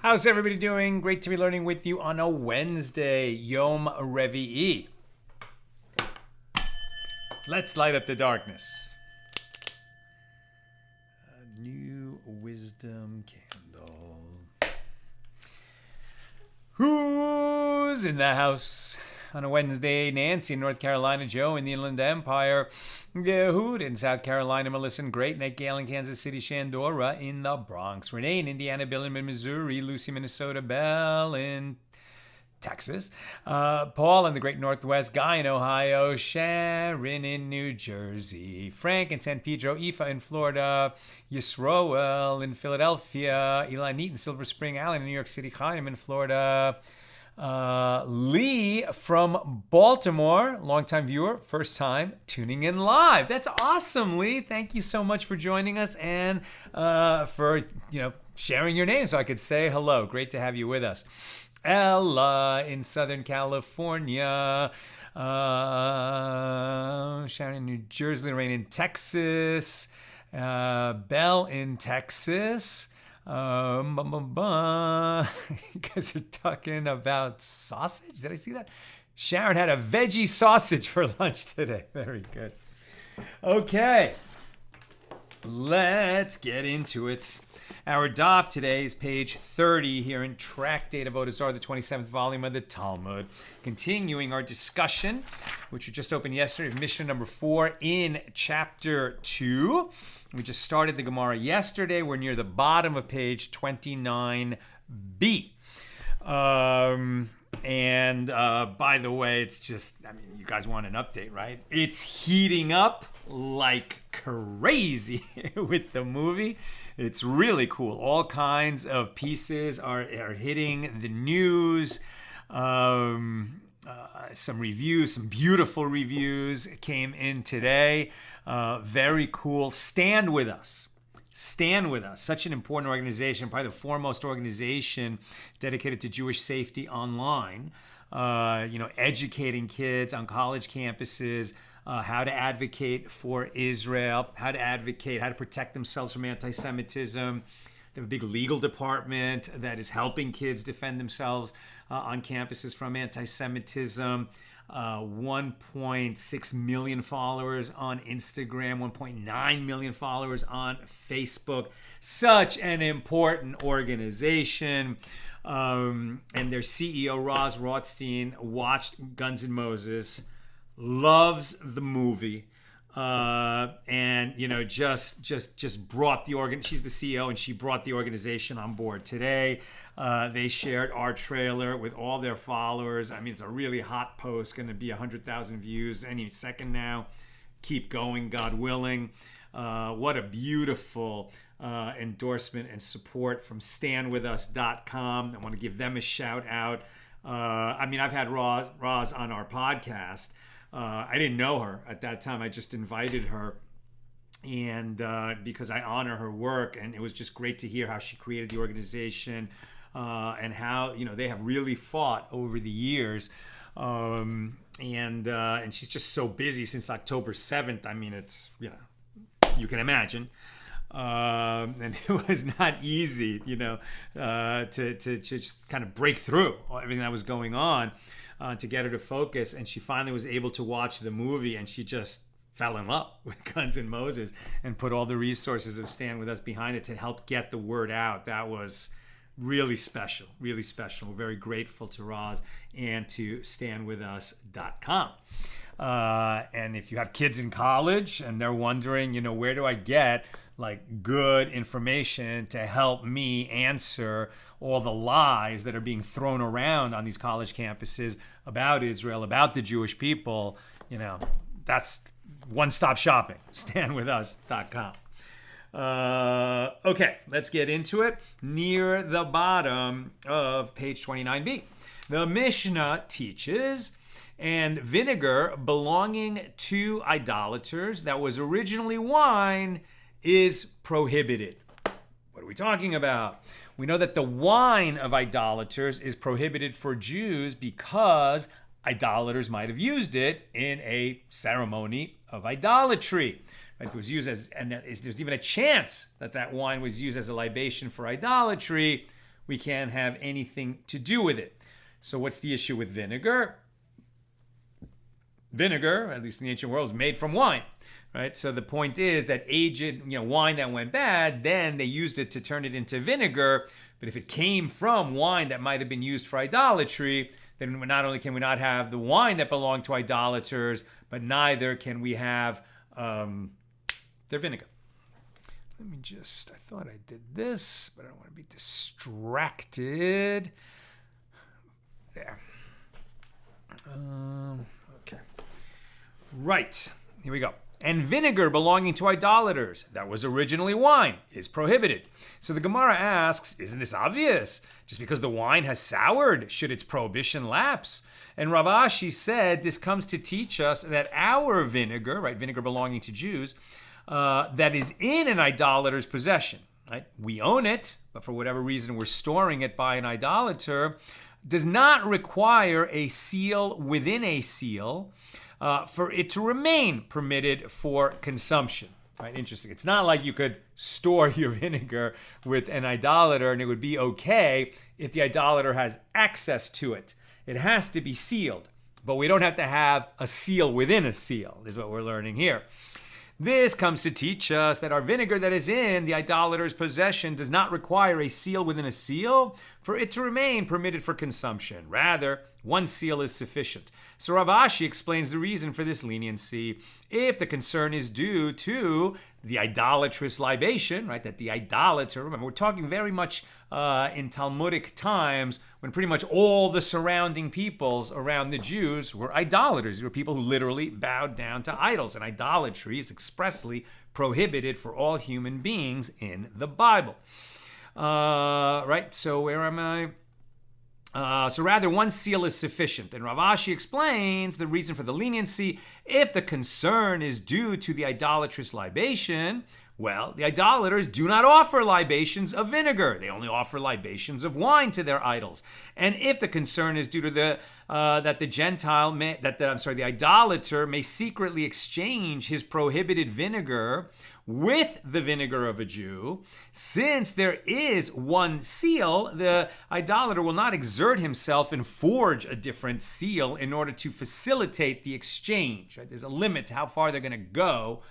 How's everybody doing? Great to be learning with you on a Wednesday, Yom Revi'i. Let's light up the darkness. A new wisdom candle. Who's in the house? On a Wednesday, Nancy in North Carolina, Joe in the Inland Empire, Yehud in South Carolina, Melissa in Great Neck, Gail in Kansas City, Shandora in the Bronx, Renee in Indiana, Bill in Missouri, Lucy, Minnesota, Belle in Texas, Paul in the Great Northwest, Guy in Ohio, Sharon in New Jersey, Frank in San Pedro, Aoife in Florida, Yisroel in Philadelphia, Eli Neat in Silver Spring, Alan in New York City, Chaim in Florida, Lee from Baltimore, longtime viewer, first time tuning in live. That's awesome, Lee. Thank you so much for joining us and for sharing your name so I could say hello. Great to have you with us. Ella in Southern California, Sharon in New Jersey, Lorraine in Texas, Belle in Texas. You guys are talking about sausage. Did I see that? Sharon had a veggie sausage for lunch today. Very good. Okay, let's get into it. Our daf today is page 30 here in Tractate Avoda Zara, the 27th volume of the Talmud. Continuing our discussion, which we just opened yesterday, of Mishna number 4 in chapter 2. We just started the Gemara yesterday. We're near the bottom of page 29b. By the way, it's just, you guys want an update, right? It's heating up like crazy with the movie. It's really cool. All kinds of pieces are hitting the news. Some reviews, some beautiful reviews came in today. Very cool. Stand with us. Stand with us. Such an important organization, probably the foremost organization dedicated to Jewish safety online. Educating kids on college campuses, how to advocate for Israel, how to protect themselves from anti-Semitism. They have a big legal department that is helping kids defend themselves on campuses from anti-Semitism. 1.6 million followers on Instagram, 1.9 million followers on Facebook. Such an important organization. And their CEO, Roz Rothstein, watched Guns N' Moses, loves the movie, and just brought the organ. She's the CEO, and she brought the organization on board today. They shared our trailer with all their followers. It's a really hot post, going to be 100,000 views any second now. Keep going, God willing. What a beautiful endorsement and support from standwithus.com. I want to give them a shout out. I've had Roz on our podcast. I didn't know her at that time. I just invited her, and because I honor her work, and it was just great to hear how she created the organization, and how they have really fought over the years, and she's just so busy since October 7th. It's you can imagine. And it was not easy, to just kind of break through everything that was going on. To get her to focus, and she finally was able to watch the movie, and she just fell in love with Guns N' Moses and put all the resources of Stand With Us behind it to help get the word out. That was really special, really special. We're very grateful to Roz and to standwithus.com. And if you have kids in college and they're wondering, where do I get good information to help me answer all the lies that are being thrown around on these college campuses about Israel, about the Jewish people, that's one-stop shopping, standwithus.com. Okay, let's get into it. Near the bottom of page 29b, the Mishnah teaches, and vinegar belonging to idolaters that was originally wine is prohibited. What are we talking about? We know that the wine of idolaters is prohibited for Jews because idolaters might have used it in a ceremony of idolatry. If it was used if there's even a chance that wine was used as a libation for idolatry, we can't have anything to do with it. So what's the issue with vinegar? Vinegar, at least in the ancient world, is made from wine, right? So the point is that aged, wine that went bad, then they used it to turn it into vinegar. But if it came from wine that might have been used for idolatry, then not only can we not have the wine that belonged to idolaters, but neither can we have their vinegar. Let me just, I thought I did this, but I don't want to be distracted. There. Okay. Right. Here we go. And vinegar belonging to idolaters, that was originally wine, is prohibited. So the Gemara asks, isn't this obvious? Just because the wine has soured, should its prohibition lapse? And Rav Ashi said this comes to teach us that our vinegar, right, vinegar belonging to Jews, that is in an idolater's possession, right? We own it, but for whatever reason we're storing it by an idolater, does not require a seal within a seal for it to remain permitted for consumption. Right? Interesting. It's not like you could store your vinegar with an idolater and it would be okay if the idolater has access to it. It has to be sealed, but we don't have to have a seal within a seal, is what we're learning here. This comes to teach us that our vinegar that is in the idolater's possession does not require a seal within a seal for it to remain permitted for consumption. Rather, one seal is sufficient. So Rav Ashi explains the reason for this leniency. If the concern is due to the idolatrous libation, right, that the idolater, remember, we're talking very much in Talmudic times when pretty much all the surrounding peoples around the Jews were idolaters. They were people who literally bowed down to idols, and idolatry is expressly prohibited for all human beings in the Bible. Right, so where am I? So rather, one seal is sufficient. And Rav Ashi explains the reason for the leniency. If the concern is due to the idolatrous libation, well, the idolaters do not offer libations of vinegar. They only offer libations of wine to their idols. And if the concern is due to the the idolater may secretly exchange his prohibited vinegar with the vinegar of a Jew, since there is one seal, the idolater will not exert himself and forge a different seal in order to facilitate the exchange. Right? There's a limit to how far they're going to go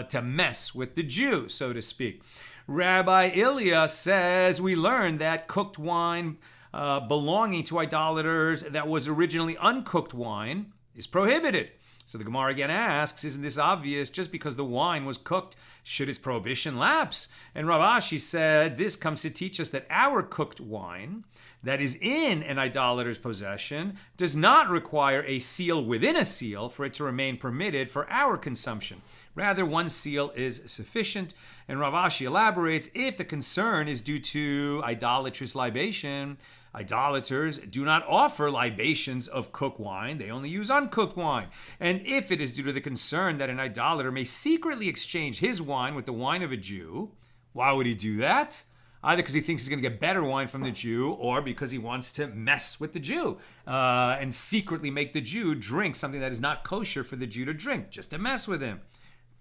to mess with the Jew, so to speak. Rabbi Ilya says we learned that cooked wine belonging to idolaters that was originally uncooked wine is prohibited. So the Gemara again asks, isn't this obvious? Just because the wine was cooked, should its prohibition lapse? And Rav Ashi said, this comes to teach us that our cooked wine that is in an idolater's possession does not require a seal within a seal for it to remain permitted for our consumption. Rather, one seal is sufficient. And Rav Ashi elaborates, if the concern is due to idolatrous libation, idolaters do not offer libations of cooked wine. They only use uncooked wine. And if it is due to the concern that an idolater may secretly exchange his wine with the wine of a Jew, why would he do that? Either because he thinks he's going to get better wine from the Jew, or because he wants to mess with the Jew and secretly make the Jew drink something that is not kosher for the Jew to drink, just to mess with him.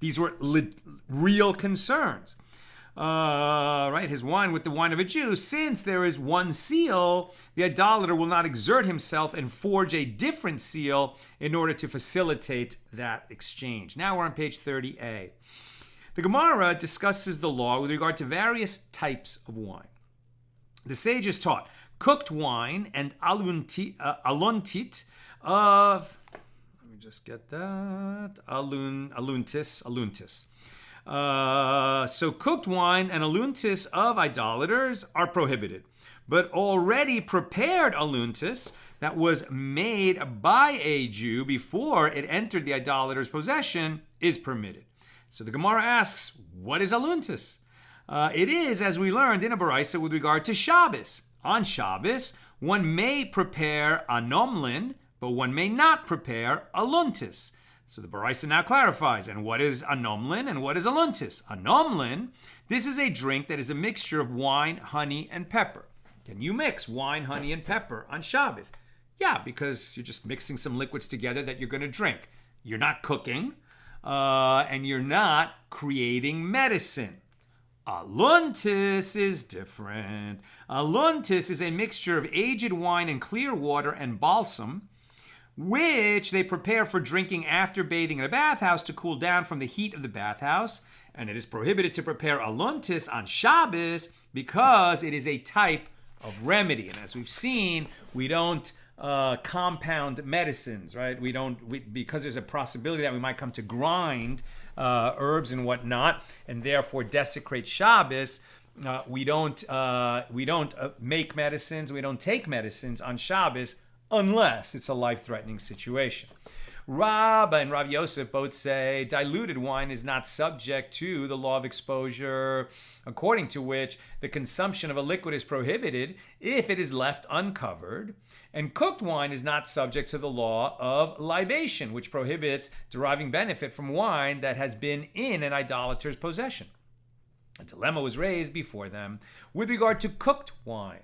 These were real concerns. Right, his wine with the wine of a Jew. Since there is one seal, the idolater will not exert himself and forge a different seal in order to facilitate that exchange. Now we're on page 30a. The Gemara discusses the law with regard to various types of wine. The sages taught cooked wine and aluntit of, let me just get that, aluntis. So cooked wine and aluntis of idolaters are prohibited, but already prepared aluntis that was made by a Jew before it entered the idolater's possession is permitted. So the Gemara asks, what is aluntis? It is, as we learned in a Baraisa with regard to Shabbos. On Shabbos, one may prepare anomlin, but one may not prepare aluntis. So the Baraisa now clarifies, and what is anomlin and what is aluntis? Anomlin, this is a drink that is a mixture of wine, honey, and pepper. Can you mix wine, honey, and pepper on Shabbos? Yeah, because you're just mixing some liquids together that you're going to drink. You're not cooking, and you're not creating medicine. Aluntis is different. Aluntis is a mixture of aged wine and clear water and balsam, which they prepare for drinking after bathing in a bathhouse to cool down from the heat of the bathhouse. And it is prohibited to prepare aluntis on Shabbos because it is a type of remedy. And as we've seen, we don't compound medicines, right? Because there's a possibility that we might come to grind herbs and whatnot, and therefore desecrate Shabbos. We don't make medicines. We don't take medicines on Shabbos unless it's a life-threatening situation. Rabba and Rav Yosef both say diluted wine is not subject to the law of exposure, according to which the consumption of a liquid is prohibited if it is left uncovered, and cooked wine is not subject to the law of libation, which prohibits deriving benefit from wine that has been in an idolater's possession. A dilemma was raised before them with regard to cooked wine.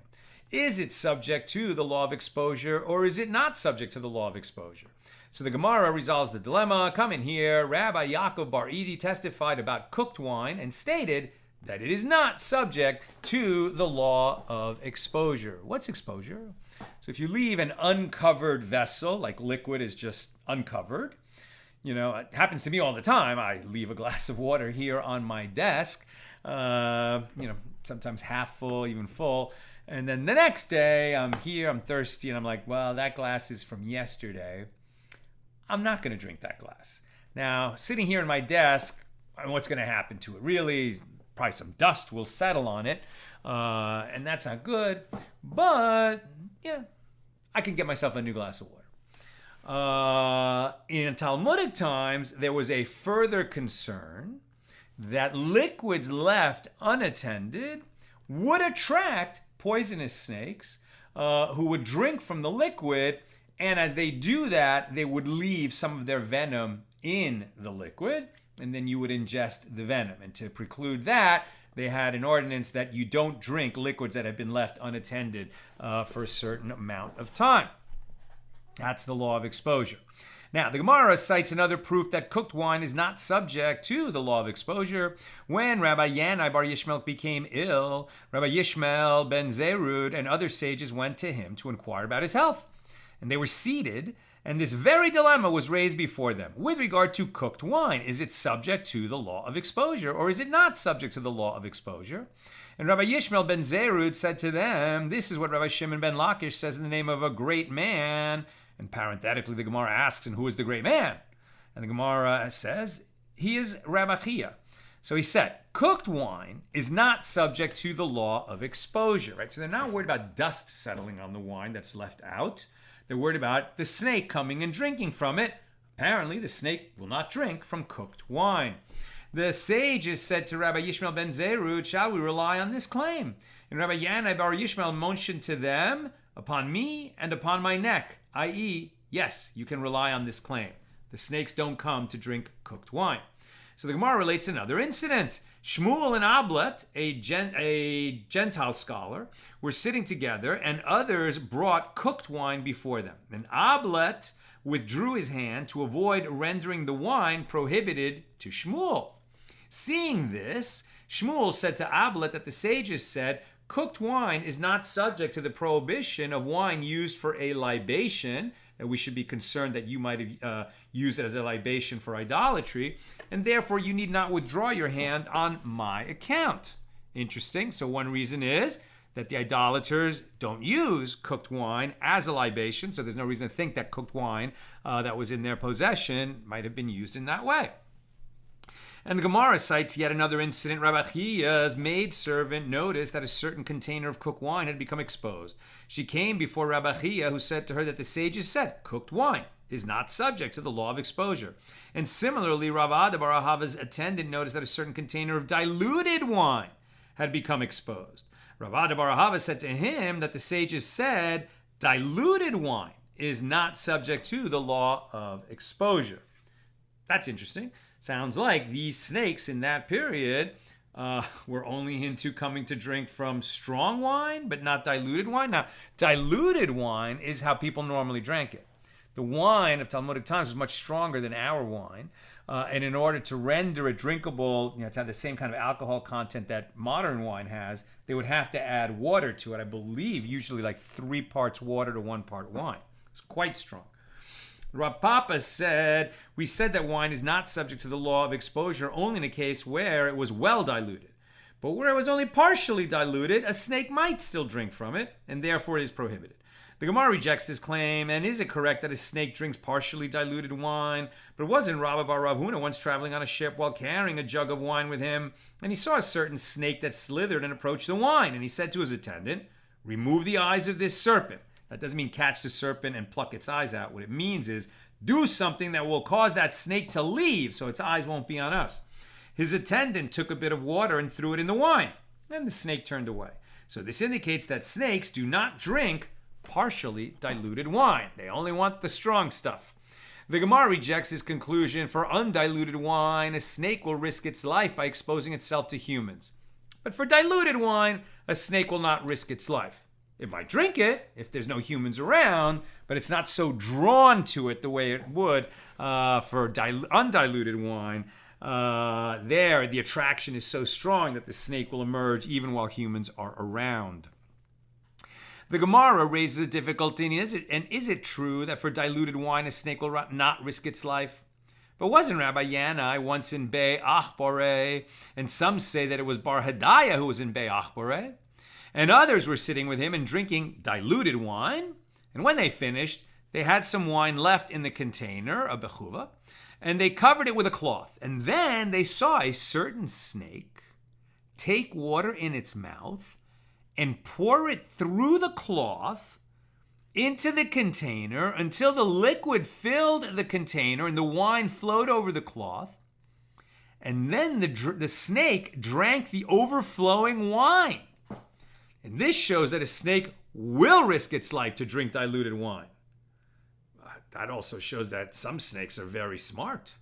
Is it subject to the law of exposure, or is it not subject to the law of exposure? So the Gemara resolves the dilemma. Come in here. Rabbi Yaakov Bar Idi testified about cooked wine and stated that it is not subject to the law of exposure. What's exposure? So if you leave an uncovered vessel, like liquid is just uncovered, it happens to me all the time. I leave a glass of water here on my desk, sometimes half full, even full. And then the next day I'm here, I'm thirsty, and I'm like, well, that glass is from yesterday. I'm not going to drink that glass. Now, sitting here on my desk, what's going to happen to it? Really, probably some dust will settle on it, and that's not good. But, I can get myself a new glass of water. In Talmudic times, there was a further concern that liquids left unattended would attract poisonous snakes who would drink from the liquid. And as they do that, they would leave some of their venom in the liquid, and then you would ingest the venom. And to preclude that, they had an ordinance that you don't drink liquids that have been left unattended for a certain amount of time. That's the law of exposure. Now, the Gemara cites another proof that cooked wine is not subject to the law of exposure. When Rabbi Yanai Bar Yishmael became ill, Rabbi Yishmael ben Zerud and other sages went to him to inquire about his health. And they were seated, and this very dilemma was raised before them. With regard to cooked wine, is it subject to the law of exposure, or is it not subject to the law of exposure? And Rabbi Yishmael ben Zerud said to them, this is what Rabbi Shimon ben Lakish says in the name of a great man. And parenthetically, the Gemara asks, and who is the great man? And the Gemara says, he is Rabbi Chia. So he said, cooked wine is not subject to the law of exposure, right? So they're not worried about dust settling on the wine that's left out. They're worried about the snake coming and drinking from it. Apparently, the snake will not drink from cooked wine. The sages said to Rabbi Yishmael ben Zerud, shall we rely on this claim? And Rabbi Yanai Bar Yishmael motioned to them, upon me and upon my neck, i.e., yes, you can rely on this claim. The snakes don't come to drink cooked wine. So the Gemara relates another incident. Shmuel and Ablet, a Gentile scholar, were sitting together, and others brought cooked wine before them. And Ablet withdrew his hand to avoid rendering the wine prohibited to Shmuel. Seeing this, Shmuel said to Ablet that the sages said, cooked wine is not subject to the prohibition of wine used for a libation, that we should be concerned that you might have used it as a libation for idolatry, and therefore you need not withdraw your hand on my account. Interesting. So one reason is that the idolaters don't use cooked wine as a libation, so there's no reason to think that cooked wine that was in their possession might have been used in that way. And the Gemara cites yet another incident. Rabbi Chia's maidservant noticed that a certain container of cooked wine had become exposed. She came before Rabbi Chia, who said to her that the sages said, cooked wine is not subject to the law of exposure. And similarly, Avoda Bar Ahava's attendant noticed that a certain container of diluted wine had become exposed. Avoda Bar Ahava said to him that the sages said, diluted wine is not subject to the law of exposure. That's interesting. Sounds like these snakes in that period were only into coming to drink from strong wine, but not diluted wine. Now, diluted wine is how people normally drank it. The wine of Talmudic times was much stronger than our wine. And in order to render it drinkable, to have the same kind of alcohol content that modern wine has, they would have to add water to it. I believe usually like 3 parts water to 1 part wine. It's quite strong. Rav Papa said, we said that wine is not subject to the law of exposure only in a case where it was well diluted. But where it was only partially diluted, a snake might still drink from it, and therefore it is prohibited. The Gemara rejects this claim, and is it correct that a snake drinks partially diluted wine? But wasn't Rabba bar Rav Huna once traveling on a ship while carrying a jug of wine with him, and he saw a certain snake that slithered and approached the wine, and he said to his attendant, remove the eyes of this serpent. That doesn't mean catch the serpent and pluck its eyes out. What it means is do something that will cause that snake to leave so its eyes won't be on us. His attendant took a bit of water and threw it in the wine, and the snake turned away. So this indicates that snakes do not drink partially diluted wine. They only want the strong stuff. The Gemara rejects his conclusion. For undiluted wine, a snake will risk its life by exposing itself to humans. But for diluted wine, a snake will not risk its life. It might drink it if there's no humans around, but it's not so drawn to it the way it would for undiluted wine. There, the attraction is so strong that the snake will emerge even while humans are around. The Gemara raises a difficulty, and is it true that for diluted wine a snake will not risk its life? But wasn't Rabbi Yanai once in Bei Achbore? And some say that it was Bar Hadaya who was in Bei Achbore. And others were sitting with him and drinking diluted wine. And when they finished, they had some wine left in the container, a bechuva, and they covered it with a cloth. And then they saw a certain snake take water in its mouth and pour it through the cloth into the container until the liquid filled the container and the wine flowed over the cloth. And then the snake drank the overflowing wine. And this shows that a snake will risk its life to drink diluted wine. That also shows that some snakes are very smart.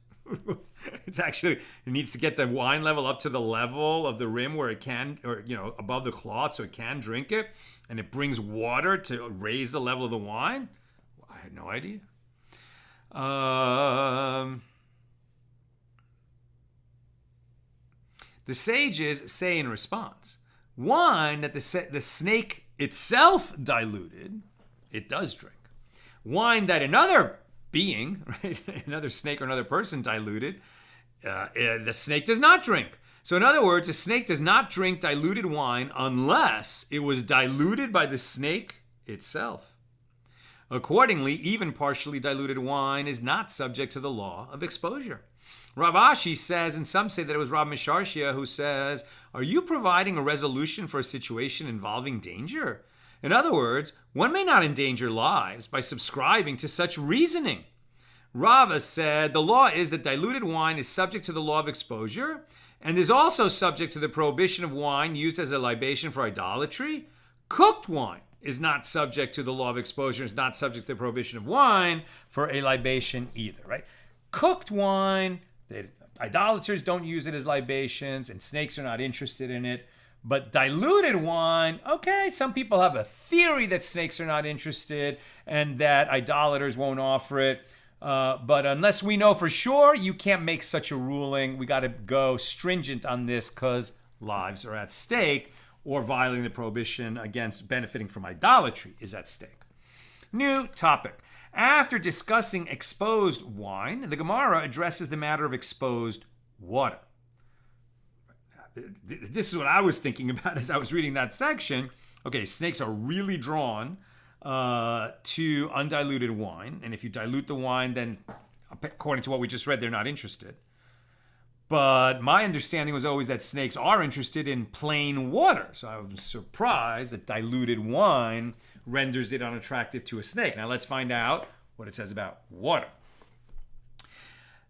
It needs to get the wine level up to the level of the rim where it can, or above the cloth so it can drink it, and it brings water to raise the level of the wine. I had no idea. The sages say in response, wine that the snake itself diluted, it does drink. Wine that another being, right, another snake or another person diluted, the snake does not drink. So in other words, a snake does not drink diluted wine unless it was diluted by the snake itself. Accordingly, even partially diluted wine is not subject to the law of exposure. Rav Ashi says, and some say that it was Rav Misharshia who says, are you providing a resolution for a situation involving danger? In other words, one may not endanger lives by subscribing to such reasoning. Rava said, the law is that diluted wine is subject to the law of exposure and is also subject to the prohibition of wine used as a libation for idolatry. Cooked wine is not subject to the law of exposure, is not subject to the prohibition of wine for a libation either, right? Cooked wine, idolaters don't use it as libations, and snakes are not interested in it. But diluted wine, okay, some people have a theory that snakes are not interested and that idolaters won't offer it. But unless we know for sure, you can't make such a ruling. We got to go stringent on this because lives are at stake, or violating the prohibition against benefiting from idolatry is at stake. New topic. After discussing exposed wine, the Gemara addresses the matter of exposed water. This is what I was thinking about as I was reading that section. Okay, snakes are really drawn to undiluted wine. And if you dilute the wine, then according to what we just read, they're not interested. But my understanding was always that snakes are interested in plain water. So I was surprised that diluted wine renders it unattractive to a snake. Now let's find out what it says about water.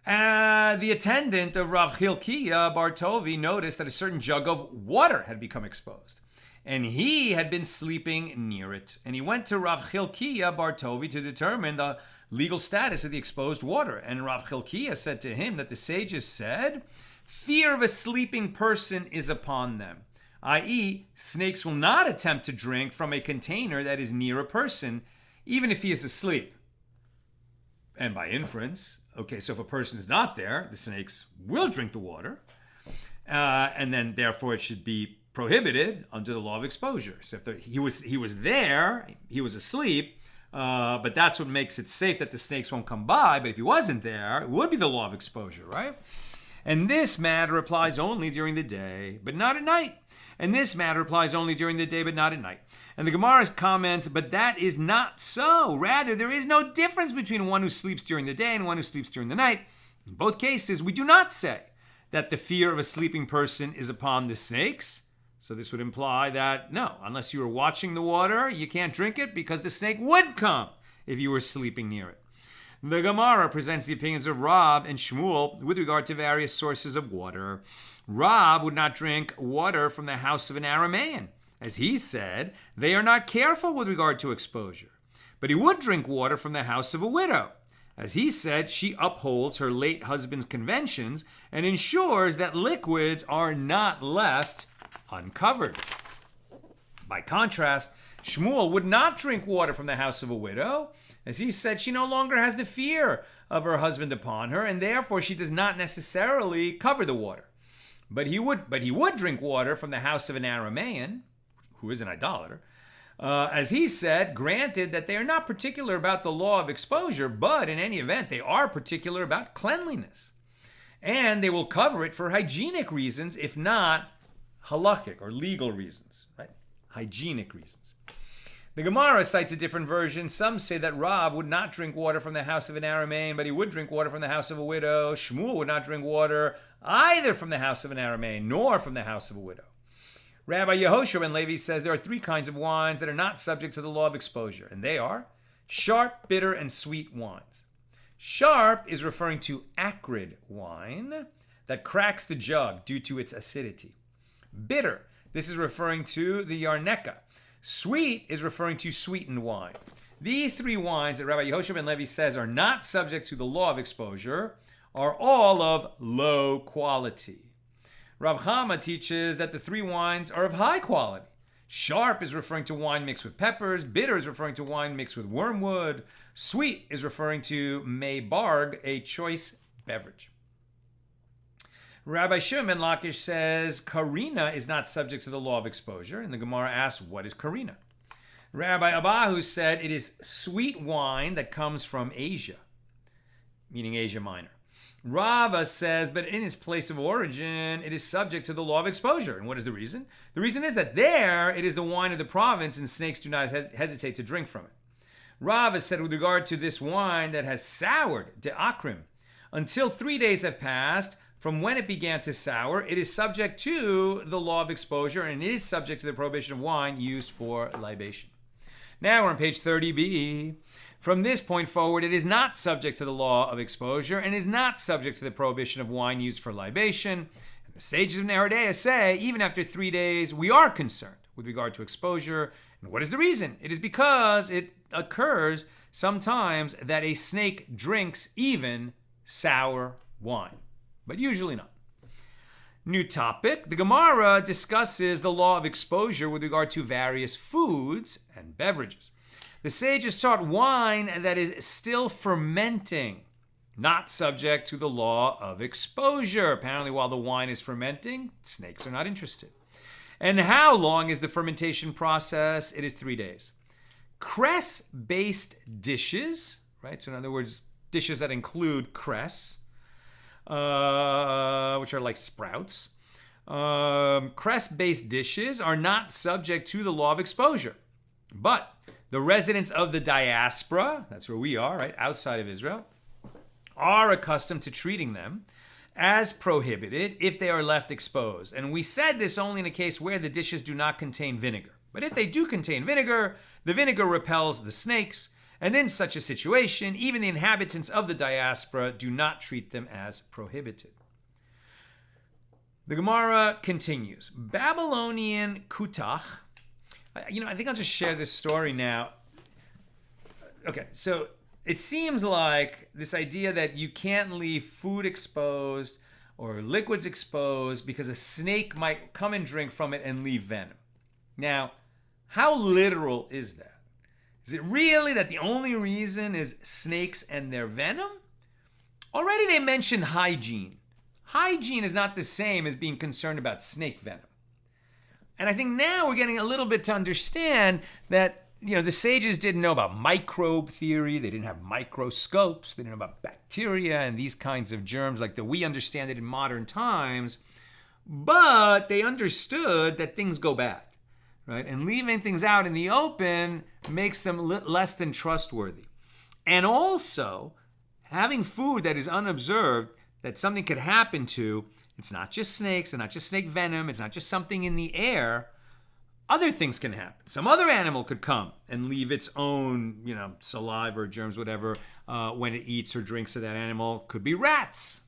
The attendant of Rav Hilkiah Bartovi noticed that a certain jug of water had become exposed, and he had been sleeping near it. And he went to Rav Hilkiah Bartovi to determine the legal status of the exposed water. And Rav Hilkiah said to him that the sages said, fear of a sleeping person is upon them, i.e., snakes will not attempt to drink from a container that is near a person, even if he is asleep. And by inference, okay, so if a person is not there, the snakes will drink the water. And then therefore it should be prohibited under the law of exposure. So if he was there, he was asleep, but that's what makes it safe that the snakes won't come by. But if he wasn't there, it would be the law of exposure, right? And this matter applies only during the day, but not at night. And this matter applies only during the day, but not at night. And the Gemara comments, but that is not so. Rather, there is no difference between one who sleeps during the day and one who sleeps during the night. In both cases, we do not say that the fear of a sleeping person is upon the snakes. So this would imply that, no, unless you were watching the water, you can't drink it because the snake would come if you were sleeping near it. The Gemara presents the opinions of Rav and Shmuel with regard to various sources of water. Rav would not drink water from the house of an Aramean. As he said, they are not careful with regard to exposure. But he would drink water from the house of a widow. As he said, she upholds her late husband's conventions and ensures that liquids are not left uncovered. By contrast, Shmuel would not drink water from the house of a widow. As he said, she no longer has the fear of her husband upon her, and therefore she does not necessarily cover the water. But he would drink water from the house of an Aramean, who is an idolater. As he said, granted that they are not particular about the law of exposure, but in any event, they are particular about cleanliness. And they will cover it for hygienic reasons, if not halakhic or legal reasons, right? Hygienic reasons. The Gemara cites a different version. Some say that Rav would not drink water from the house of an Aramean, but he would drink water from the house of a widow. Shmuel would not drink water either from the house of an Aramean nor from the house of a widow. Rabbi Yehoshua ben Levi says there are three kinds of wines that are not subject to the law of exposure, and they are sharp, bitter, and sweet wines. Sharp is referring to acrid wine that cracks the jug due to its acidity. Bitter, this is referring to the yarneka. Sweet is referring to sweetened wine. These three wines that Rabbi Yehoshua ben Levi says are not subject to the law of exposure are all of low quality. Rav Chama teaches that the three wines are of high quality. Sharp is referring to wine mixed with peppers. Bitter is referring to wine mixed with wormwood. Sweet is referring to mei barg, a choice beverage. Rabbi Shimon ben Lakish says karina is not subject to the law of exposure, and the Gemara asks, what is karina? Rabbi Abahu said it is sweet wine that comes from Asia, meaning Asia Minor. Rava says, but in its place of origin, it is subject to the law of exposure. And what is the reason? The reason is that there it is the wine of the province, and snakes do not hesitate to drink from it. Rava said with regard to this wine that has soured, de akrim, until 3 days have passed, from when it began to sour, it is subject to the law of exposure, and it is subject to the prohibition of wine used for libation. Now we're on page 30b. From this point forward, it is not subject to the law of exposure and is not subject to the prohibition of wine used for libation. And the sages of Nehardea say, even after 3 days, we are concerned with regard to exposure. And what is the reason? It is because it occurs sometimes that a snake drinks even sour wine, but usually not. New topic. The Gemara discusses the law of exposure with regard to various foods and beverages. The sages taught wine that is still fermenting, not subject to the law of exposure. Apparently, while the wine is fermenting, snakes are not interested. And how long is the fermentation process? It is 3 days. Cress-based dishes, right? So in other words, dishes that include cress, which are like sprouts. Cress-based dishes are not subject to the law of exposure. But the residents of the diaspora, that's where we are, right, outside of Israel, are accustomed to treating them as prohibited if they are left exposed. And we said this only in a case where the dishes do not contain vinegar. But if they do contain vinegar, the vinegar repels the snakes, and in such a situation, even the inhabitants of the diaspora do not treat them as prohibited. The Gemara continues. Babylonian kutach. I think I'll just share this story now. Okay, so it seems like this idea that you can't leave food exposed or liquids exposed because a snake might come and drink from it and leave venom. Now, how literal is that? Is it really that the only reason is snakes and their venom? Already they mentioned hygiene. Hygiene is not the same as being concerned about snake venom. And I think now we're getting a little bit to understand that, the sages didn't know about microbe theory. They didn't have microscopes. They didn't know about bacteria and these kinds of germs like that we understand it in modern times. But they understood that things go bad, right? And leaving things out in the open makes them less than trustworthy. And also, having food that is unobserved, that something could happen to, it's not just snakes, and not just snake venom, it's not just something in the air. Other things can happen. Some other animal could come and leave its own, saliva or germs, whatever, when it eats or drinks of that animal. Could be rats.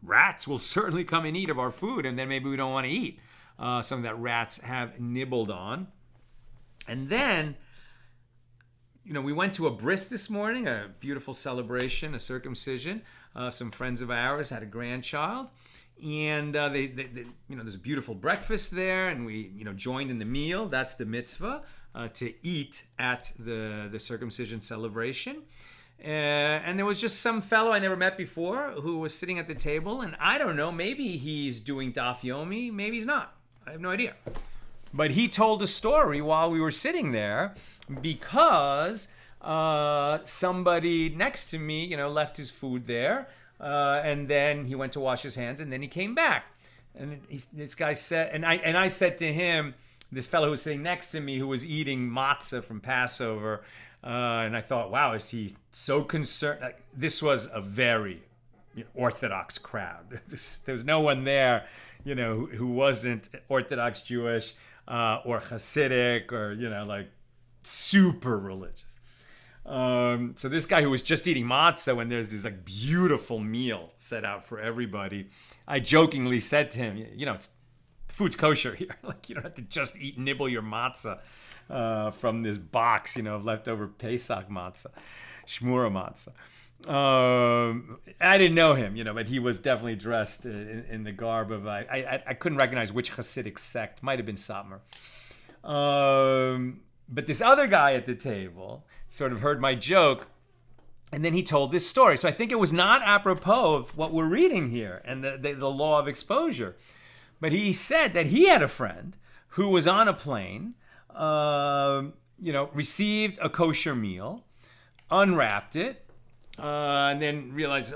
Rats will certainly come and eat of our food, and then maybe we don't want to eat something that rats have nibbled on. And then, we went to a bris this morning, a beautiful celebration, a circumcision. Some friends of ours had a grandchild. And there's a beautiful breakfast there, and we, joined in the meal. That's the mitzvah, to eat at the circumcision celebration. And there was just some fellow I never met before who was sitting at the table, and I don't know, maybe he's doing daf yomi, maybe he's not. I have no idea. But he told a story while we were sitting there because somebody next to me, left his food there. And then he went to wash his hands, and then he came back. And this guy said, and I said to him, this fellow who was sitting next to me, who was eating matzah from Passover, and I thought, wow, is he so concerned? Like, this was a very Orthodox crowd. There was no one there, who wasn't Orthodox Jewish or Hasidic or like super religious. So this guy who was just eating matzah when there's this beautiful meal set out for everybody, I jokingly said to him, it's food's kosher here. You don't have to just nibble your matzah from this box, of leftover Pesach matzah, Shmura matzah. I didn't know him, but he was definitely dressed in the garb of, I couldn't recognize which Hasidic sect, might have been Satmar. But this other guy at the table sort of heard my joke, and then he told this story. So I think it was not apropos of what we're reading here and the law of exposure. But he said that he had a friend who was on a plane, received a kosher meal, unwrapped it, and then realized,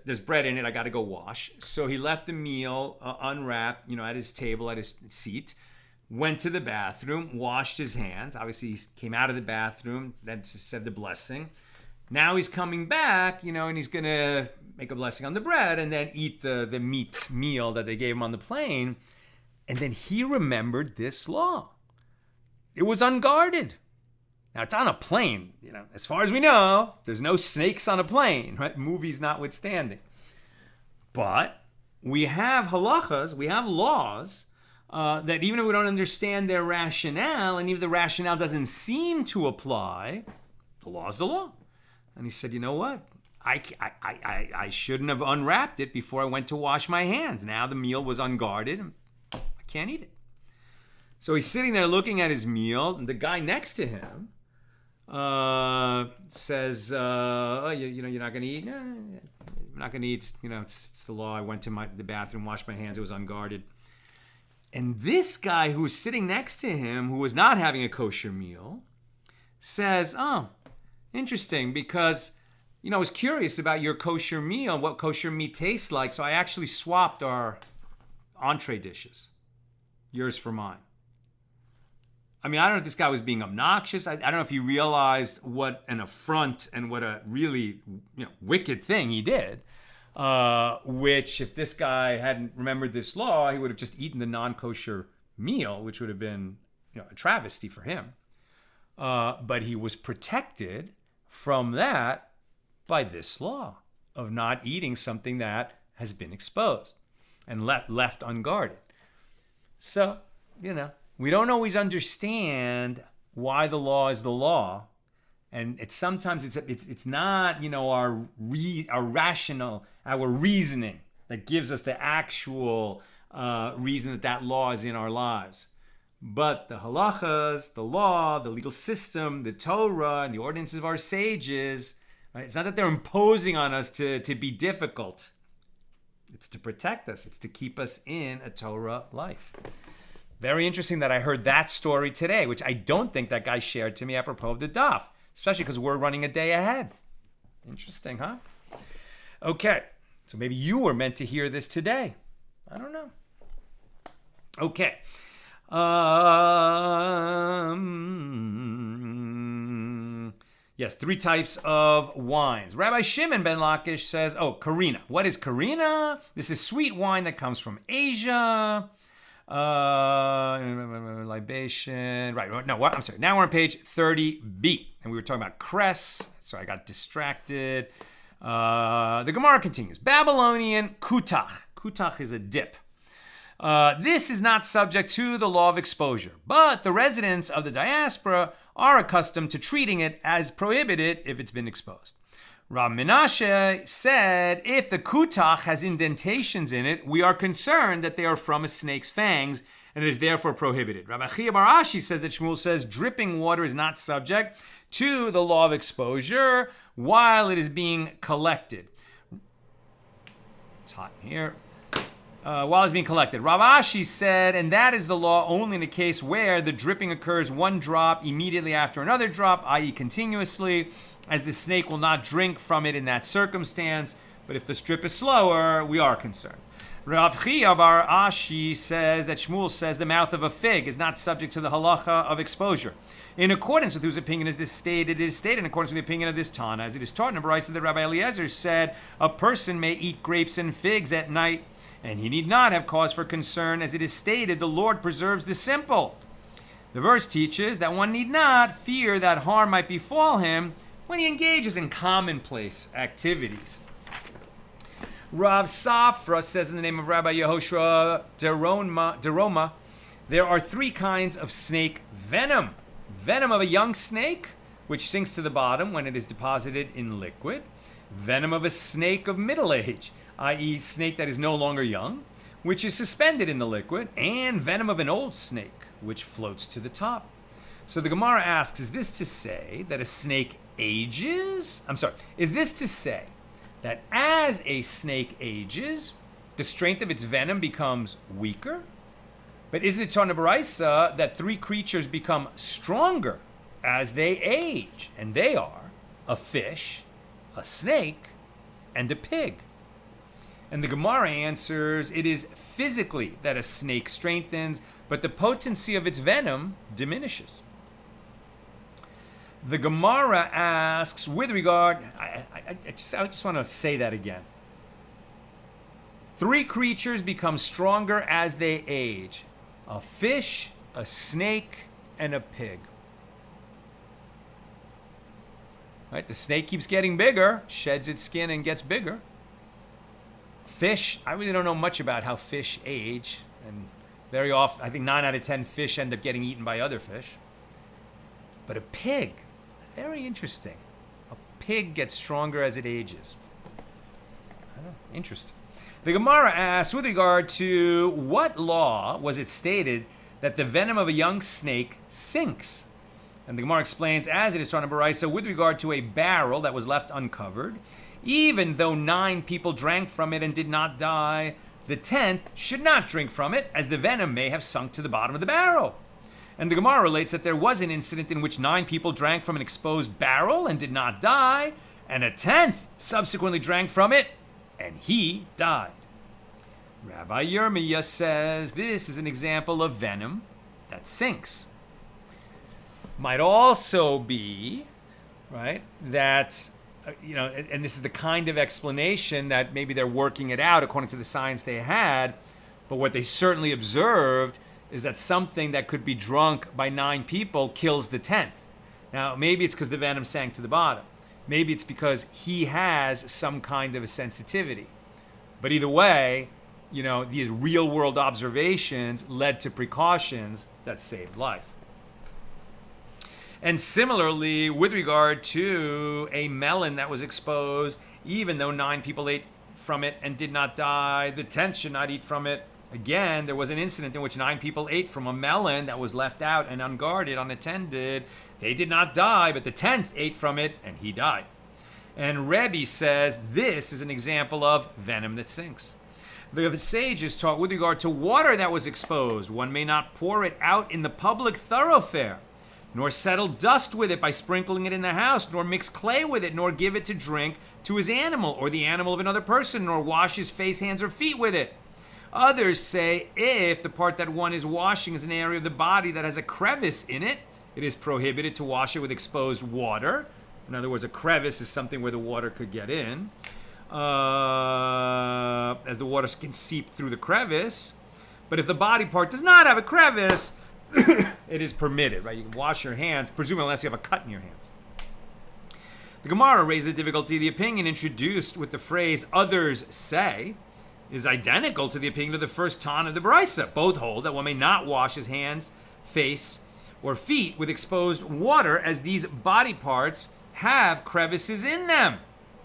there's bread in it, I got to go wash. So he left the meal unwrapped, at his table, at his seat, went to the bathroom, washed his hands. Obviously, he came out of the bathroom, then said the blessing. Now he's coming back, and he's going to make a blessing on the bread and then eat the meat meal that they gave him on the plane. And then he remembered this law. It was unguarded. Now, it's on a plane. As far as we know, there's no snakes on a plane, right? Movies notwithstanding. But we have halachas, we have laws, that even if we don't understand their rationale, and even if the rationale doesn't seem to apply, the law is the law. And he said, you know what? I shouldn't have unwrapped it before I went to wash my hands. Now the meal was unguarded, and I can't eat it. So he's sitting there looking at his meal, and the guy next to him says, you're not going to eat? No, I'm not going to eat. It's the law. I went to the bathroom, washed my hands. It was unguarded. And this guy who was sitting next to him, who was not having a kosher meal, says, oh, interesting, because, I was curious about your kosher meal, what kosher meat tastes like, so I actually swapped our entree dishes, yours for mine. I mean, I don't know if this guy was being obnoxious. I don't know if he realized what an affront and what a really wicked thing he did. Which, if this guy hadn't remembered this law, he would have just eaten the non-kosher meal, which would have been a travesty for him. But he was protected from that by this law of not eating something that has been exposed and left unguarded. So, we don't always understand why the law is the law. And sometimes it's not our rational, our reasoning that gives us the actual reason that law is in our lives. But the halachas, the law, the legal system, the Torah, and the ordinances of our sages, right? It's not that they're imposing on us to be difficult. It's to protect us. It's to keep us in a Torah life. Very interesting that I heard that story today, which I don't think that guy shared to me apropos of the daf, especially because we're running a day ahead. Interesting, huh? Okay, so maybe you were meant to hear this today. I don't know. Okay. Yes, 3 types of wines. Rabbi Shimon ben Lakish says, karina. What is karina? This is sweet wine that comes from Asia. Libation. Right. No, what? I'm sorry. Now we're on page 30b. And we were talking about cress. So I got distracted. The Gemara continues. Babylonian kutach. Kutach is a dip. This is not subject to the law of exposure, but the residents of the diaspora are accustomed to treating it as prohibited if it's been exposed. Rav Menashe said, if the kutach has indentations in it, we are concerned that they are from a snake's fangs and it is therefore prohibited. Rabbi Chia bar Ashi says that Shmuel says dripping water is not subject to the law of exposure while it is being collected. It's hot in here. While it's being collected. Rav Ashi said, and that is the law only in a case where the dripping occurs one drop immediately after another drop, i.e. continuously, as the snake will not drink from it in that circumstance. But if the drip is slower, we are concerned. Rav Chia bar Ashi says that Shmuel says the mouth of a fig is not subject to the halacha of exposure. In accordance with whose opinion is this stated? It is stated in accordance with the opinion of this Tana. As it is taught in a Baraisa that Rabbi Eliezer said, a person may eat grapes and figs at night, and he need not have cause for concern, as it is stated, the Lord preserves the simple. The verse teaches that one need not fear that harm might befall him when he engages in commonplace activities. Rav Safra says in the name of Rabbi Yehoshua Deroma, there are 3 kinds of snake venom. Venom of a young snake, which sinks to the bottom when it is deposited in liquid. Venom of a snake of middle age, i.e. snake that is no longer young, which is suspended in the liquid, and venom of an old snake, which floats to the top. So the Gemara asks, is this to say that a snake ages? Is this to say that as a snake ages, the strength of its venom becomes weaker? But isn't it taught in Baraisa that 3 creatures become stronger as they age? And they are a fish, a snake, and a pig. And the Gemara answers, it is physically that a snake strengthens, but the potency of its venom diminishes. The Gemara asks, with regard, I just want to say that again. 3 creatures become stronger as they age. A fish, a snake, and a pig. Right? The snake keeps getting bigger, sheds its skin and gets bigger. Fish, I really don't know much about how fish age, and very often, I think 9 out of 10 fish end up getting eaten by other fish. But a pig, very interesting. A pig gets stronger as it ages. I don't know, interesting. The Gemara asks, with regard to what law was it stated that the venom of a young snake sinks? And the Gemara explains, as it is taught in Baraisa, with regard to a barrel that was left uncovered, even though 9 people drank from it and did not die, the 10th should not drink from it, as the venom may have sunk to the bottom of the barrel. And the Gemara relates that there was an incident in which 9 people drank from an exposed barrel and did not die, and a 10th subsequently drank from it, and he died. Rabbi Yirmiyah says this is an example of venom that sinks. Might also be, right, that and this is the kind of explanation that maybe they're working it out according to the science they had, but what they certainly observed is that something that could be drunk by 9 people kills the 10th. Now, maybe it's because the venom sank to the bottom. Maybe it's because he has some kind of a sensitivity. But either way, these real-world observations led to precautions that saved life. And similarly, with regard to a melon that was exposed, even though 9 people ate from it and did not die, the 10th should not eat from it Again, there was an incident in which 9 people ate from a melon that was left out and unguarded, unattended. They did not die, but the 10th ate from it, and he died. And Rebbe says this is an example of venom that sinks. The sages taught with regard to water that was exposed, one may not pour it out in the public thoroughfare, nor settle dust with it by sprinkling it in the house, nor mix clay with it, nor give it to drink to his animal or the animal of another person, nor wash his face, hands, or feet with it. Others say if the part that one is washing is an area of the body that has a crevice in it, it is prohibited to wash it with exposed water. In other words, a crevice is something where the water could get in, as the water can seep through the crevice. But if the body part does not have a crevice, it is permitted, right? You can wash your hands, presumably unless you have a cut in your hands. The Gemara raises the difficulty. The opinion introduced with the phrase "others say" is identical to the opinion of the first Tan of the Brisa. Both hold that one may not wash his hands, face, or feet with exposed water, as these body parts have crevices in them.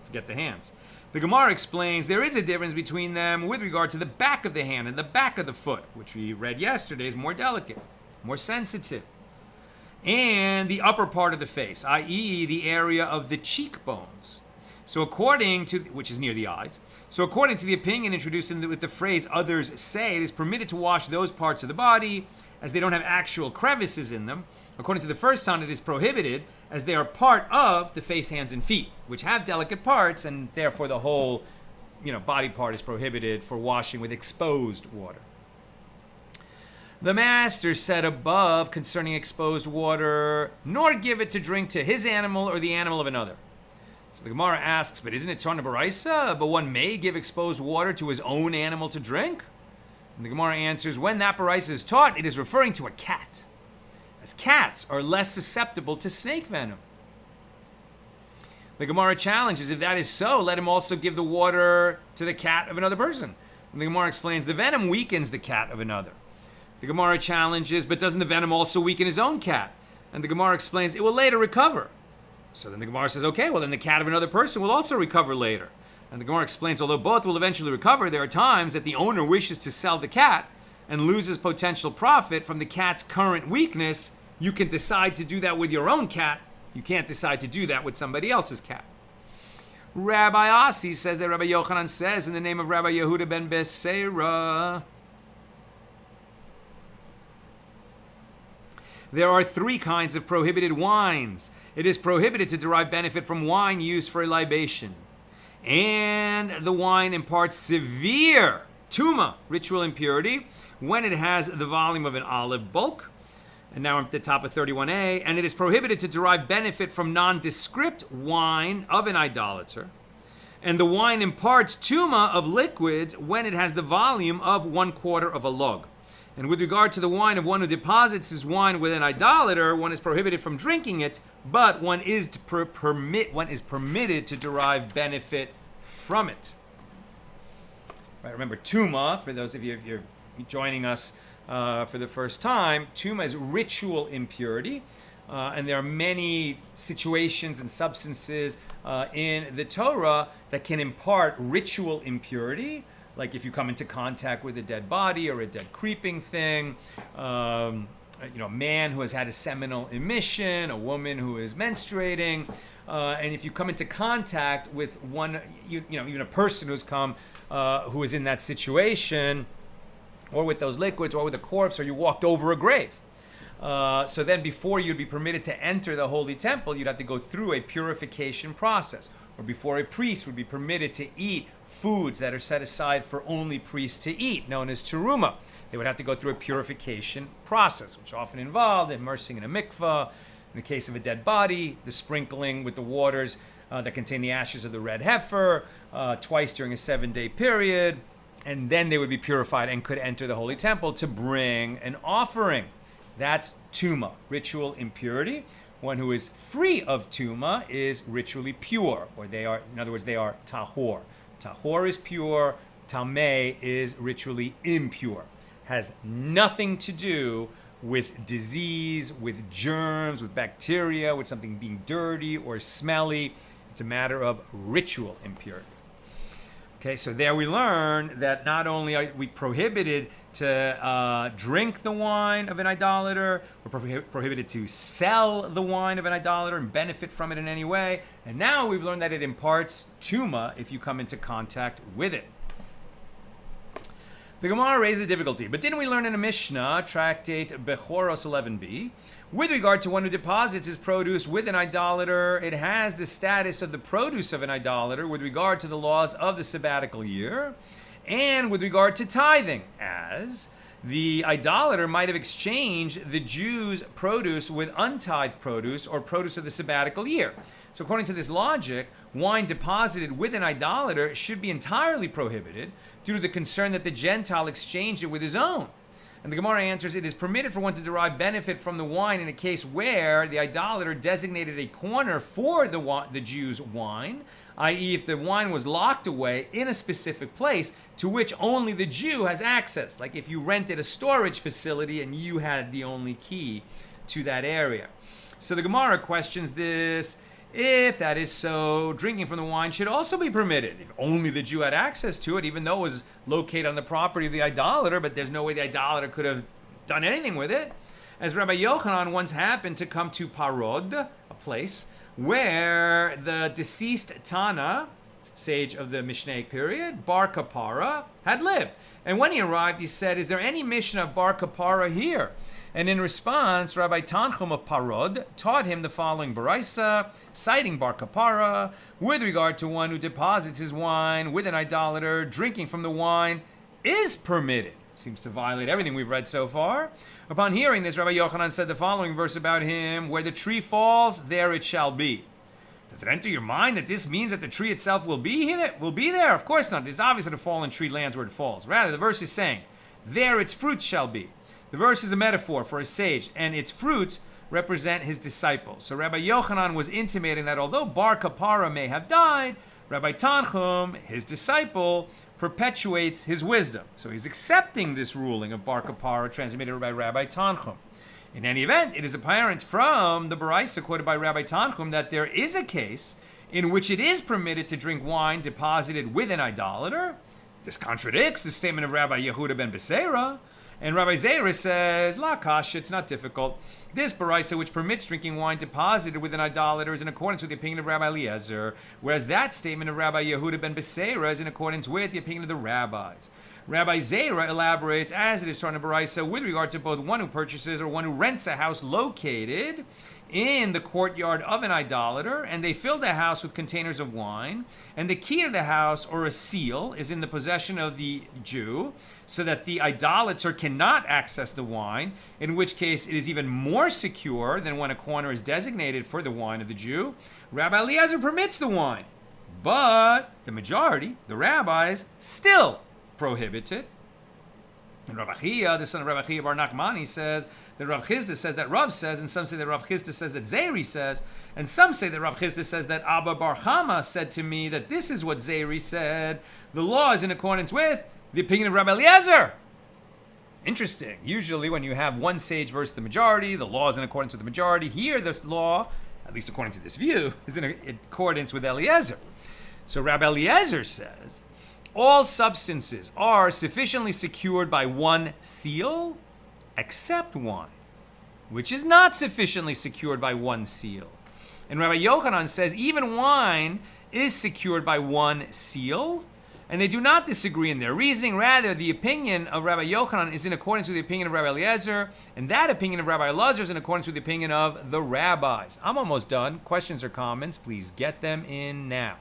Forget the hands. The Gemara explains there is a difference between them with regard to the back of the hand and the back of the foot, which we read yesterday is more delicate, more sensitive, and the upper part of the face, i.e. the area of the cheekbones. So according to, which is near the eyes, so according to the opinion introduced with the phrase "others say," it is permitted to wash those parts of the body as they don't have actual crevices in them. According to the first Tan, it is prohibited as they are part of the face, hands, and feet, which have delicate parts, and therefore the whole, body part is prohibited for washing with exposed water. The master said above concerning exposed water, nor give it to drink to his animal or the animal of another. So the Gemara asks, but isn't it Tana Baraisa? But one may give exposed water to his own animal to drink? And the Gemara answers, when that Baraisa is taught, it is referring to a cat, as cats are less susceptible to snake venom. The Gemara challenges, if that is so, let him also give the water to the cat of another person. And the Gemara explains, the venom weakens the cat of another. The Gemara challenges, but doesn't the venom also weaken his own cat? And the Gemara explains, it will later recover. So then the Gemara says, okay, well then the cat of another person will also recover later. And the Gemara explains, although both will eventually recover, there are times that the owner wishes to sell the cat and loses potential profit from the cat's current weakness. You can decide to do that with your own cat. You can't decide to do that with somebody else's cat. Rabbi Asi says that Rabbi Yochanan says in the name of Rabbi Yehuda ben Beseira, there are 3 kinds of prohibited wines. It is prohibited to derive benefit from wine used for a libation. And the wine imparts severe tuma, ritual impurity, when it has the volume of an olive bulk. And now I'm at the top of 31a. And it is prohibited to derive benefit from nondescript wine of an idolater. And the wine imparts tuma of liquids when it has the volume of 1/4 of a log. And with regard to the wine of one who deposits his wine with an idolater, one is prohibited from drinking it, but one is permitted to derive benefit from it. Right, remember, tuma, for those of you if you're joining us for the first time, tuma is ritual impurity, and there are many situations and substances in the Torah that can impart ritual impurity. Like if you come into contact with a dead body or a dead creeping thing, a man who has had a seminal emission, a woman who is menstruating, and if you come into contact with one, even a person who's come, who is in that situation, or with those liquids, or with a corpse, or you walked over a grave. So then before you'd be permitted to enter the holy temple, you'd have to go through a purification process. Or before a priest would be permitted to eat foods that are set aside for only priests to eat, known as teruma. They would have to go through a purification process, which often involved immersing in a mikvah. In the case of a dead body, the sprinkling with the waters that contain the ashes of the red heifer twice during a 7-day period. And then they would be purified and could enter the holy temple to bring an offering. That's tuma, ritual impurity. One who is free of tuma is ritually pure, or they are, in other words, they are tahor. Tahor is pure, tameh is ritually impure. Has nothing to do with disease, with germs, with bacteria, with something being dirty or smelly. It's a matter of ritual impurity. Okay, so there we learn that not only are we prohibited to drink the wine of an idolater, we're prohibited to sell the wine of an idolater and benefit from it in any way. And now we've learned that it imparts tuma if you come into contact with it. The Gemara raises a difficulty, but didn't we learn in a Mishna, tractate Bechoros 11b, with regard to one who deposits his produce with an idolater, it has the status of the produce of an idolater with regard to the laws of the sabbatical year, and with regard to tithing, as the idolater might have exchanged the Jew's produce with untithed produce or produce of the sabbatical year. So according to this logic, wine deposited with an idolater should be entirely prohibited due to the concern that the Gentile exchanged it with his own. And the Gemara answers, it is permitted for one to derive benefit from the wine in a case where the idolater designated a corner for the Jew's wine, i.e. if the wine was locked away in a specific place to which only the Jew has access, like if you rented a storage facility and you had the only key to that area. So the Gemara questions this. If that is so, drinking from the wine should also be permitted. If only the Jew had access to it, even though it was located on the property of the idolater, but there's no way the idolater could have done anything with it. As Rabbi Yochanan once happened to come to Parod, a place where the deceased Tana, sage of the Mishnaic period, Bar Kapara, had lived. And when he arrived, he said, is there any Mishnah of Bar Kapara here? And in response, Rabbi Tanchum of Parod taught him the following baraisa, citing Bar Kapara, with regard to one who deposits his wine with an idolater, drinking from the wine is permitted. Seems to violate everything we've read so far. Upon hearing this, Rabbi Yochanan said the following verse about him, where the tree falls, there it shall be. Does it enter your mind that this means that the tree itself will be there? Of course not. It's obvious that a fallen tree lands where it falls. Rather, the verse is saying, there its fruits shall be. The verse is a metaphor for a sage, and its fruits represent his disciples. So Rabbi Yochanan was intimating that although Bar Kapara may have died, Rabbi Tanchum, his disciple, perpetuates his wisdom. So he's accepting this ruling of Bar Kapara transmitted by Rabbi Tanchum. In any event, it is apparent from the baraisa quoted by Rabbi Tanchum that there is a case in which it is permitted to drink wine deposited with an idolater. This contradicts the statement of Rabbi Yehuda ben Beseira. And Rabbi Zara says, La kasha, it's not difficult. This baraisa, which permits drinking wine deposited with an idolater, is in accordance with the opinion of Rabbi Eliezer, whereas that statement of Rabbi Yehuda ben Beseira is in accordance with the opinion of the rabbis. Rabbi Zera elaborates, as it is taught in baraisa, with regard to both one who purchases or one who rents a house located in the courtyard of an idolater, and they fill the house with containers of wine, and the key to the house, or a seal, is in the possession of the Jew, so that the idolater cannot access the wine, in which case it is even more secure than when a corner is designated for the wine of the Jew. Rabbi Eliezer permits the wine, but the majority, the rabbis, still prohibit it. And Rav Achia, the son of Rav Achia bar Nachmani, says that Rav Chisda says that Rav says, and some say that Rav Chisda says that Zeri says, and some say that Rav Chisda says that Abba bar Chama said to me that this is what Zeri said. The law is in accordance with the opinion of Rabbi Eliezer. Interesting. Usually when you have one sage versus the majority, the law is in accordance with the majority. Here, this law, at least according to this view, is in accordance with Eliezer. So Rabbi Eliezer says, all substances are sufficiently secured by one seal, except wine, which is not sufficiently secured by one seal. And Rabbi Yochanan says even wine is secured by one seal, and they do not disagree in their reasoning. Rather, the opinion of Rabbi Yochanan is in accordance with the opinion of Rabbi Eliezer, and that opinion of Rabbi Eliezer is in accordance with the opinion of the rabbis. I'm almost done. Questions or comments, please get them in now.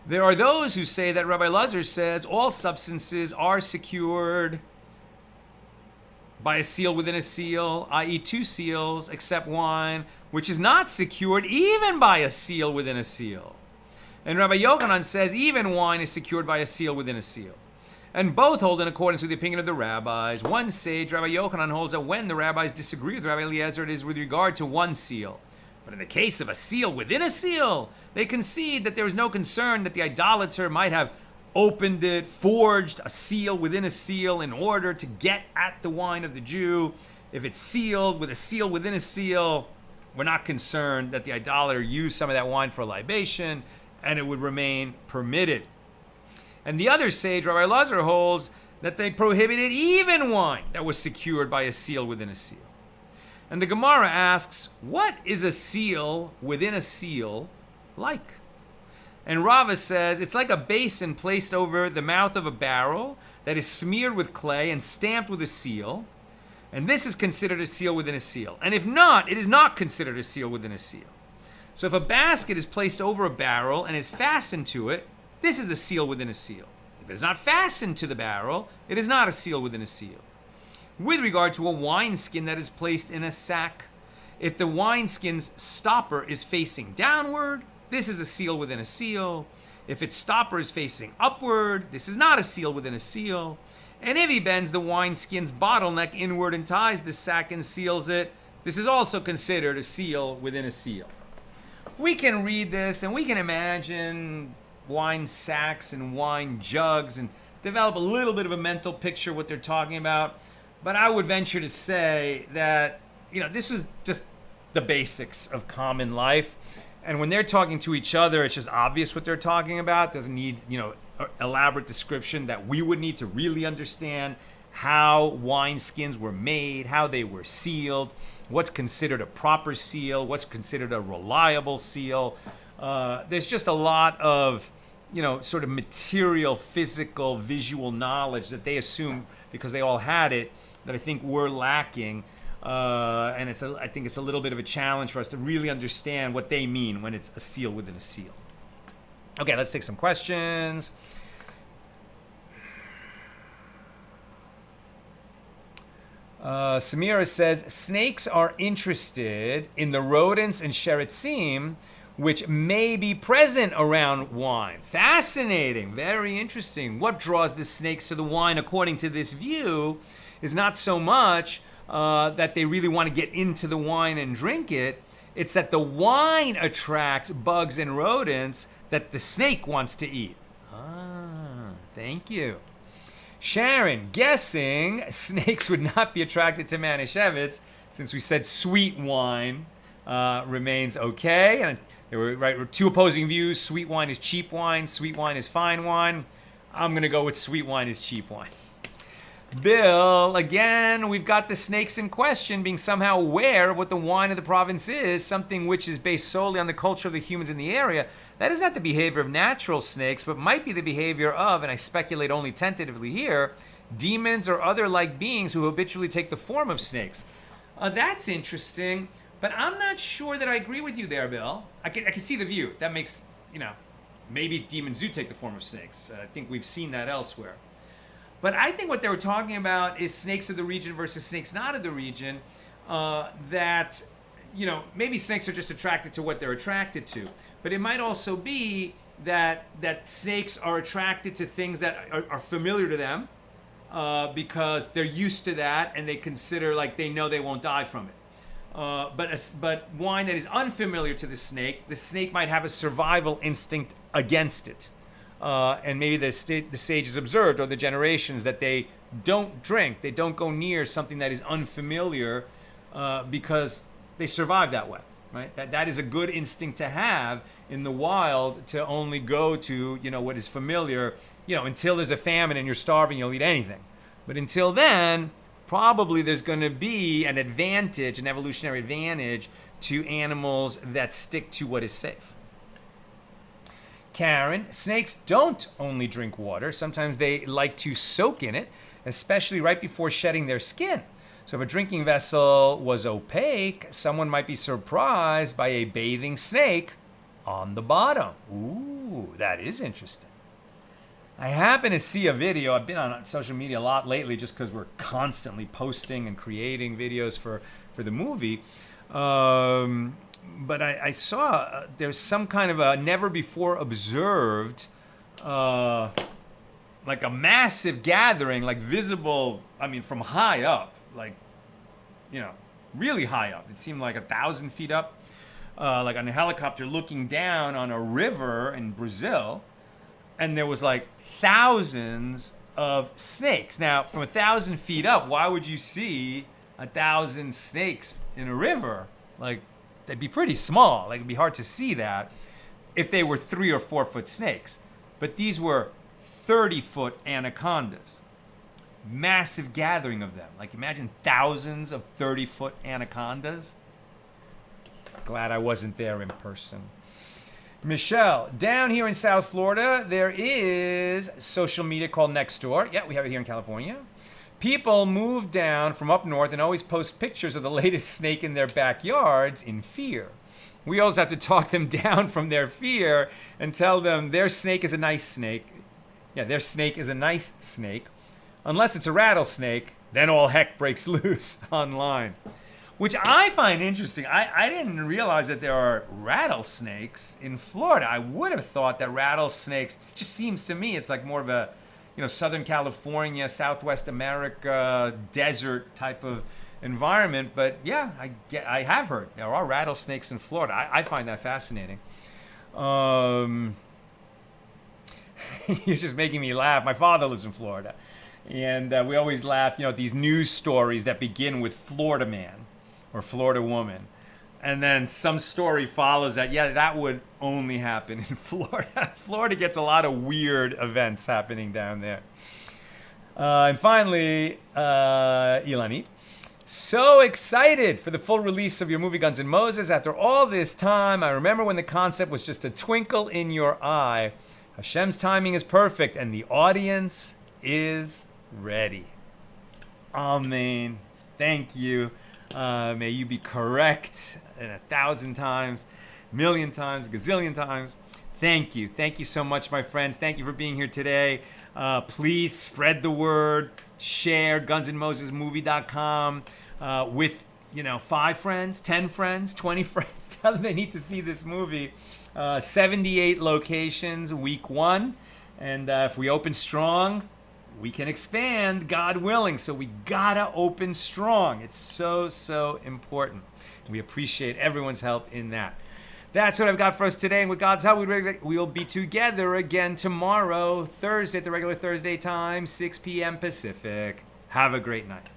There are those who say that Rabbi Eliezer says all substances are secured by a seal within a seal, i.e. two seals, except wine, which is not secured even by a seal within a seal. And Rabbi Yochanan says even wine is secured by a seal within a seal. And both hold in accordance with the opinion of the rabbis. One sage, Rabbi Yochanan, holds that when the rabbis disagree with Rabbi Eliezer, it is with regard to one seal. But in the case of a seal within a seal, they concede that there is no concern that the idolater might have opened it, forged a seal within a seal in order to get at the wine of the Jew. If it's sealed with a seal within a seal, we're not concerned that the idolater used some of that wine for libation, and it would remain permitted. And the other sage, Rabbi Lazar, holds that they prohibited even wine that was secured by a seal within a seal. And the Gemara asks, what is a seal within a seal like? And Rava says, it's like a basin placed over the mouth of a barrel that is smeared with clay and stamped with a seal. And this is considered a seal within a seal. And if not, it is not considered a seal within a seal. So if a basket is placed over a barrel and is fastened to it, this is a seal within a seal. If it is not fastened to the barrel, it is not a seal within a seal. With regard to a wineskin that is placed in a sack, if the wineskin's stopper is facing downward, this is a seal within a seal. If its stopper is facing upward, this is not a seal within a seal. And if he bends the wineskin's bottleneck inward and ties the sack and seals it, this is also considered a seal within a seal. We can read this and we can imagine wine sacks and wine jugs and develop a little bit of a mental picture what they're talking about. But I would venture to say that, this is just the basics of common life. And when they're talking to each other, it's just obvious what they're talking about. It doesn't need, elaborate description that we would need to really understand how wine skins were made, how they were sealed, what's considered a proper seal, what's considered a reliable seal. There's just a lot of, sort of material, physical, visual knowledge that they assume because they all had it that I think we're lacking. And I think it's a little bit of a challenge for us to really understand what they mean when it's a seal within a seal. Okay, let's take some questions. Samira says, snakes are interested in the rodents and sheritzim which may be present around wine. Fascinating, very interesting. What draws the snakes to the wine, according to this view, is not so much that they really want to get into the wine and drink it. It's that the wine attracts bugs and rodents that the snake wants to eat. Thank you. Sharon, guessing snakes would not be attracted to Manischewitz since we said sweet wine remains okay. And there were two opposing views. Sweet wine is cheap wine. Sweet wine is fine wine. I'm going to go with sweet wine is cheap wine. Bill, again, we've got the snakes in question being somehow aware of what the wine of the province is, something which is based solely on the culture of the humans in the area. That is not the behavior of natural snakes, but might be the behavior of, and I speculate only tentatively here, demons or other like beings who habitually take the form of snakes. That's interesting, but I'm not sure that I agree with you there, Bill. I can see the view. That makes, maybe demons do take the form of snakes. I think we've seen that elsewhere. But I think what they were talking about is snakes of the region versus snakes not of the region. That, maybe snakes are just attracted to what they're attracted to. But it might also be that snakes are attracted to things that are familiar to them because they're used to that and they consider like they know they won't die from it. But wine that is unfamiliar to the snake might have a survival instinct against it. And maybe the sages observed, or the generations, that they don't drink, they don't go near something that is unfamiliar because they survive that way, right? That is a good instinct to have in the wild, to only go to, what is familiar, until there's a famine and you're starving, you'll eat anything. But until then, probably there's going to be an advantage, an evolutionary advantage to animals that stick to what is safe. Karen, snakes don't only drink water. Sometimes they like to soak in it, especially right before shedding their skin. So if a drinking vessel was opaque, someone might be surprised by a bathing snake on the bottom. Ooh, that is interesting. I happen to see a video. I've been on social media a lot lately just because we're constantly posting and creating videos for the movie. But I saw there's some kind of a never before observed, like a massive gathering, like visible, from high up, like, really high up. It seemed like 1,000 feet up, like on a helicopter looking down on a river in Brazil. And there was like thousands of snakes. Now, from 1,000 feet up, why would you see 1,000 snakes in a river? Like, they'd be pretty small. Like, it'd be hard to see that. if they were 3 or 4 foot snakes. But these were 30-foot anacondas. Massive gathering of them. Like, imagine thousands of 30-foot anacondas. Glad I wasn't there in person. Michelle, down here in South Florida, there is social media called Nextdoor. Yeah, we have it here in California. People move down from up north and always post pictures of the latest snake in their backyards in fear. We always have to talk them down from their fear and tell them their snake is a nice snake. Yeah, their snake is a nice snake. Unless it's a rattlesnake, then all heck breaks loose online. Which I find interesting. I didn't realize that there are rattlesnakes in Florida. I would have thought that rattlesnakes, it just seems to me, it's like more of a, Southern California, Southwest America, desert type of environment. But yeah, I have heard there are rattlesnakes in Florida. I find that fascinating. You're just making me laugh. My father lives in Florida. And we always laugh, at these news stories that begin with Florida man or Florida woman. And then some story follows that, yeah, that would only happen in Florida. Florida gets a lot of weird events happening down there. And finally, Ilani, so excited for the full release of your movie Guns N' Moses. After all this time, I remember when the concept was just a twinkle in your eye. Hashem's timing is perfect and the audience is ready. Amen. Thank you. May you be correct 1,000 times, 1,000,000 times, gazillion times. Thank you. Thank you so much, my friends. Thank you for being here today. Please spread the word. Share gunsandmosesmovie.com with 5 friends, 10 friends, 20 friends. Tell them they need to see this movie. 78 locations, week 1. And if we open strong, we can expand, God willing. So we gotta open strong. It's so, so important. We appreciate everyone's help in that. That's what I've got for us today. And with God's help, we'll be together again tomorrow, Thursday at the regular Thursday time, 6 p.m. Pacific. Have a great night.